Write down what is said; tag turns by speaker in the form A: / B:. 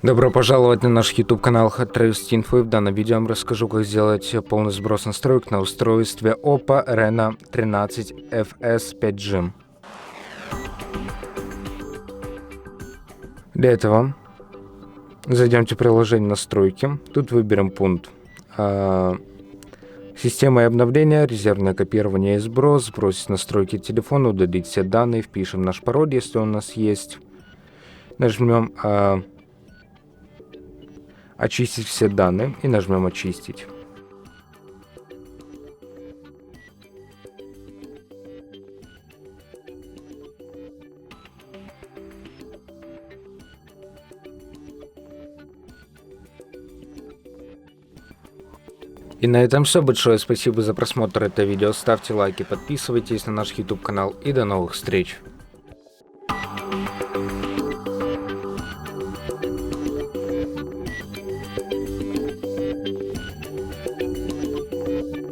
A: Добро пожаловать на наш YouTube канал nHow. В данном видео я вам расскажу, как сделать полный сброс настроек на устройстве OPPO Reno13 FS 5G. Для этого зайдемте в приложение настройки. Тут выберем пункт система и обновления, резервное копирование и сброс, сбросить настройки телефона, удалить все данные, впишем наш пароль, если он у нас есть. Нажмем очистить все данные и нажмем очистить. И на этом все. Большое спасибо за просмотр этого видео. Ставьте лайки, подписывайтесь на наш YouTube канал и до новых встреч.